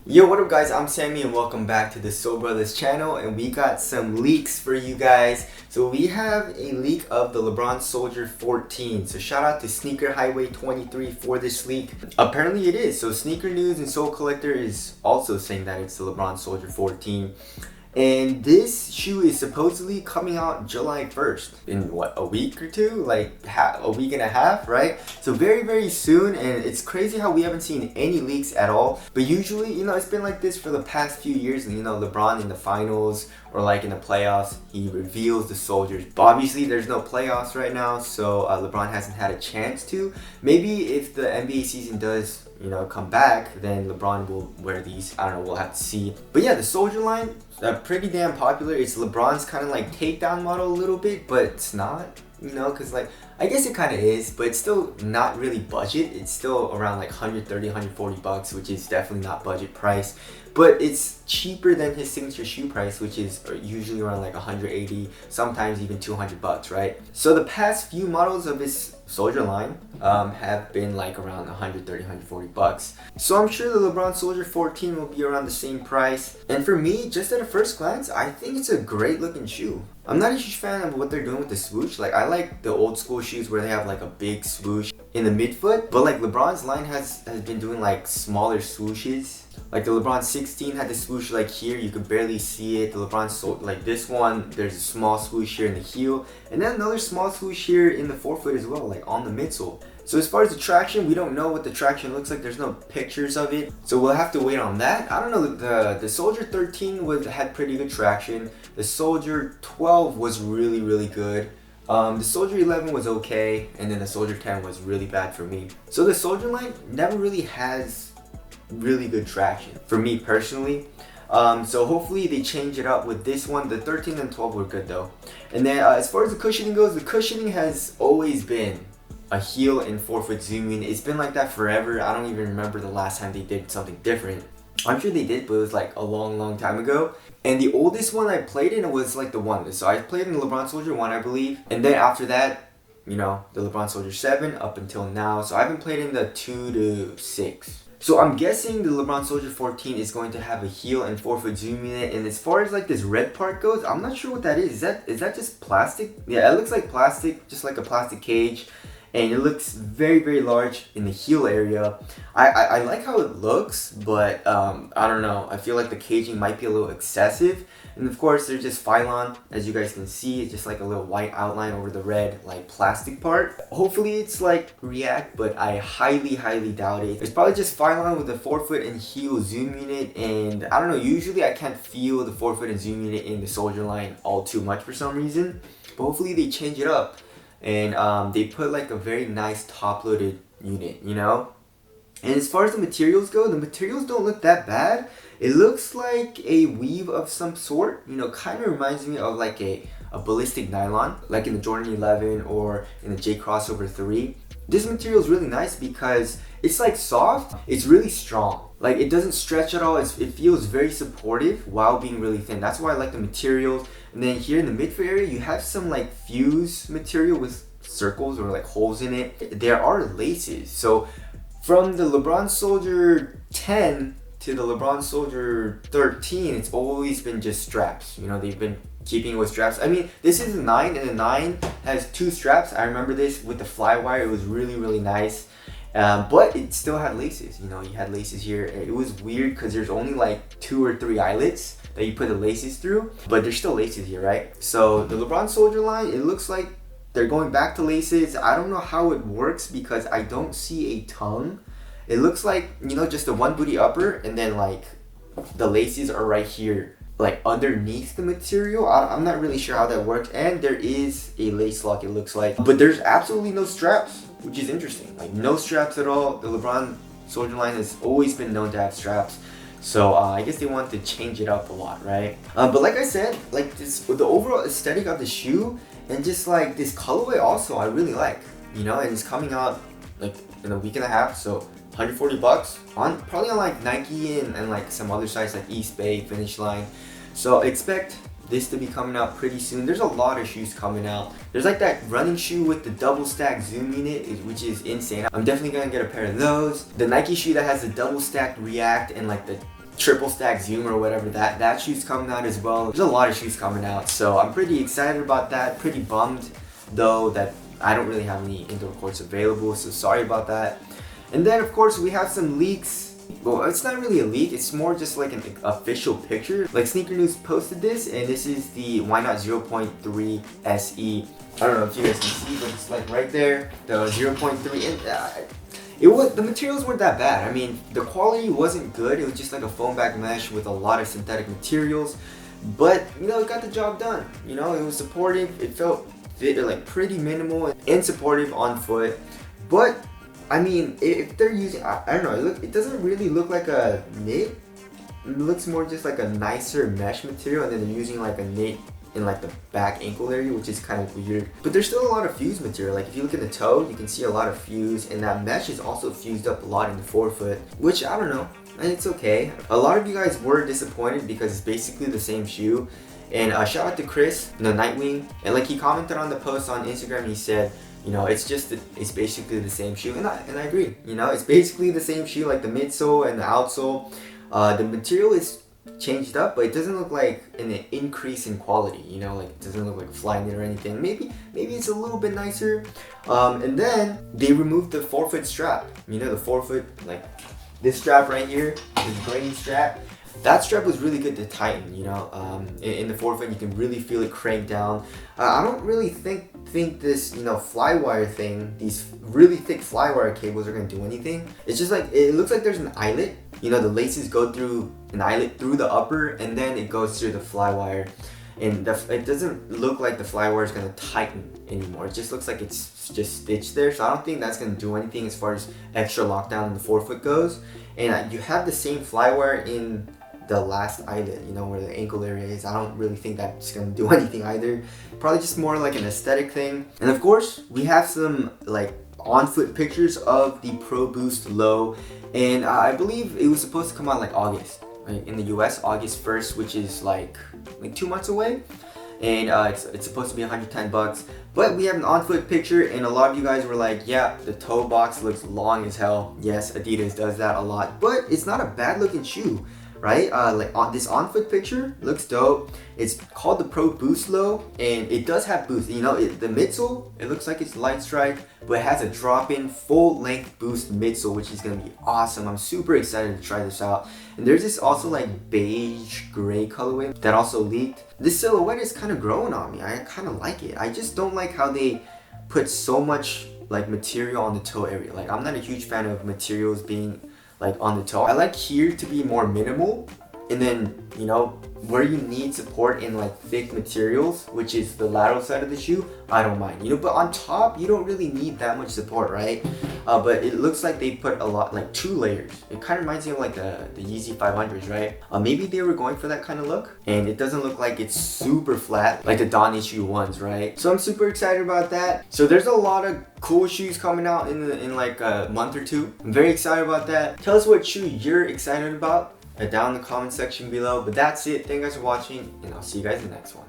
Yo, what up guys, I'm Sammy and welcome back to the Soul Brothers channel, and we got some leaks for you guys. So we have a leak of the LeBron Soldier 14. So shout out to Sneaker Highway 23 for this leak. Apparently it is. So Sneaker News and Soul Collector is also saying that it's the LeBron Soldier 14. And this shoe is supposedly coming out July 1st, in what, a week or two? Like a week and a half, right? So very soon, and it's crazy how we haven't seen any leaks at all. But usually, it's been like this for the past few years. LeBron in the finals or like in the playoffs, he reveals the soldiers. But obviously there's no playoffs right now, so LeBron hasn't had a chance to. Maybe if the NBA season does come back, then LeBron will wear these. I don't know, we'll have to see. But yeah, the Soldier line, pretty damn popular. It's LeBron's kind of like takedown model a little bit, but it's not, because like, I guess it kind of is, but it's still not really budget. It's still around like 130, 140 bucks, which is definitely not budget price. But it's cheaper than his signature shoe price, which is usually around like 180, sometimes even 200 bucks, right? So the past few models of his Soldier line have been like around 130, 140 bucks. So I'm sure the LeBron Soldier 14 will be around the same price. And for me, just at a first glance, I think it's a great looking shoe. I'm not a huge fan of what they're doing with the swoosh. Like, I like the old school shoes where they have like a big swoosh in the midfoot, but like LeBron's line has been doing like smaller swooshes. Like the LeBron 16 had the swoosh like here, you could barely see it. The LeBron like this one, there's a small swoosh here in the heel, and then another small swoosh here in the forefoot as well, like on the midsole. So as far as the traction, we don't know what the traction looks like. There's no pictures of it, so we'll have to wait on that. I don't know. The Soldier 13 had pretty good traction. The Soldier 12 was really good. The Soldier 11 was okay, and then the Soldier 10 was really bad for me. So the Soldier line never really has really good traction for me personally. So hopefully they change it up with this one. The 13 and 12 were good though. And then as far as the cushioning goes, the cushioning has always been a heel and forefoot zoom in. It's been like that forever. I don't even remember the last time they did something different. I'm sure they did, but it was like a long time ago. And the oldest one I played in was like the 1. So I played in the LeBron Soldier 1, I believe. And then after that, the LeBron Soldier 7 up until now. So I haven't played in the 2 to 6. So I'm guessing the LeBron Soldier 14 is going to have a heel and forefoot zoom in it. And as far as like this red part goes, I'm not sure what that is. Is that just plastic? Yeah, it looks like plastic, just like a plastic cage. And it looks very large in the heel area. I like how it looks, but I don't know. I feel like the caging might be a little excessive. And of course, there's just Phylon, as you guys can see. It's just like a little white outline over the red, like plastic part. Hopefully it's like React, but I highly doubt it. It's probably just Phylon with the forefoot and heel zoom unit. And I don't know, usually I can't feel the forefoot and zoom unit in the Soldier line all too much for some reason. But hopefully they change it up. And they put like a very nice top-loaded unit, And as far as the materials go, the materials don't look that bad. It looks like a weave of some sort, kind of reminds me of like a ballistic nylon, like in the Jordan 11 or in the J Crossover 3. This material is really nice because it's like soft, it's really strong. Like it doesn't stretch at all, it feels very supportive while being really thin. That's why I like the materials. And then here in the midfoot area, you have some like fuse material with circles or like holes in it. There are laces. So from the LeBron Soldier 10 to the LeBron Soldier 13, it's always been just straps. They've been keeping it with straps. I mean, this is a 9, and the 9 has 2 straps. I remember this with the fly wire. It was really nice. But it still had laces. You had laces here. It was weird because there's only like 2 or 3 eyelets that you put the laces through, but there's still laces here, right? So the LeBron Soldier line, it looks like they're going back to laces. I don't know how it works because I don't see a tongue. It looks like, just the one booty upper, and then like the laces are right here, like underneath the material. I'm not really sure how that works. And there is a lace lock, it looks like, but there's absolutely no straps, which is interesting. Like no straps at all. The LeBron Soldier line has always been known to have straps. So I guess they want to change it up a lot, right? But like I said, like the overall aesthetic of the shoe and just like this colorway also I really like, and it's coming out like in a week and a half, so 140 bucks probably on like Nike and like some other sites like East Bay, Finish Line. So expect this to be coming out pretty soon. There's a lot of shoes coming out. There's like that running shoe with the double stack zoom unit, which is insane. I'm definitely gonna get a pair of those. The Nike shoe that has the double stacked React and like the triple stack zoom or whatever, that shoe's coming out as well. There's a lot of shoes coming out, so I'm pretty excited about that. Pretty bummed though that I don't really have any indoor courts available, so sorry about that. And then of course we have some leaks. Well, it's not really a leak, it's more just like an official picture. Like Sneaker News posted this, and this is the Why Not 0.3 SE. I don't know if you guys can see, but it's like right there, the 0.3, and the materials weren't that bad. I mean, the quality wasn't good. It was just like a foam back mesh with a lot of synthetic materials, but you know, it got the job done. You know, it was supportive. It felt like pretty minimal and supportive on foot, but I mean, if they're using, I don't know, it doesn't really look like a knit. It looks more just like a nicer mesh material, and then they're using like a knit in like the back ankle area, which is kind of weird. But there's still a lot of fuse material. Like if you look at the toe, you can see a lot of fuse, and that mesh is also fused up a lot in the forefoot, which I don't know, and it's okay. A lot of you guys were disappointed because it's basically the same shoe. And shout out to Chris, Nightwing, and like he commented on the post on Instagram. He said, you know, it's basically the same shoe, and I agree. You know, it's basically the same shoe, like the midsole and the outsole. The material is changed up, but it doesn't look like an increase in quality. You know, like it doesn't look like fly knit or anything. Maybe it's a little bit nicer. And then they removed the forefoot strap. You know, the forefoot, like this strap right here, this grain strap. That strap was really good to tighten, you know, in the forefoot. You can really feel it crank down. I don't really think this, you know, flywire thing, these really thick flywire cables are going to do anything. It's just like, it looks like there's an eyelet. You know, the laces go through an eyelet through the upper, and then it goes through the flywire. And it doesn't look like the flywire is going to tighten anymore. It just looks like it's just stitched there. So I don't think that's going to do anything as far as extra lockdown in the forefoot goes. And you have the same flywire in the last eyelet, you know, where the ankle area is. I don't really think that's gonna do anything either. Probably just more like an aesthetic thing. And of course, we have some like on-foot pictures of the Pro Boost Low, and I believe it was supposed to come out like August, right? In the US, August 1st, which is like 2 months away. And it's supposed to be $110, but we have an on-foot picture, and a lot of you guys were like, yeah, the toe box looks long as hell. Yes, Adidas does that a lot, but it's not a bad looking shoe, right? This on-foot picture looks dope. It's called the Pro Boost Low, and it does have boost. You know, the midsole, it looks like it's light strike, but it has a drop-in full-length boost midsole, which is gonna be awesome. I'm super excited to try this out. And there's this also like beige gray colorway that also leaked. This silhouette is kind of growing on me. I kind of like it. I just don't like how they put so much like material on the toe area. Like, I'm not a huge fan of materials being like on the toe. I like here to be more minimal, and then, you know, where you need support in like thick materials, which is the lateral side of the shoe, I don't mind, you know. But on top, you don't really need that much support, right? But it looks like they put a lot, like 2 layers. It kind of reminds me of like the Yeezy 500s, right? Maybe they were going for that kind of look, and it doesn't look like it's super flat like the Dawn issue ones, right? So I'm super excited about that. So there's a lot of cool shoes coming out in like a month or two. I'm very excited about that. Tell us what shoe you're excited about down in the comment section below. But that's it. Thank you guys for watching, and I'll see you guys in the next one.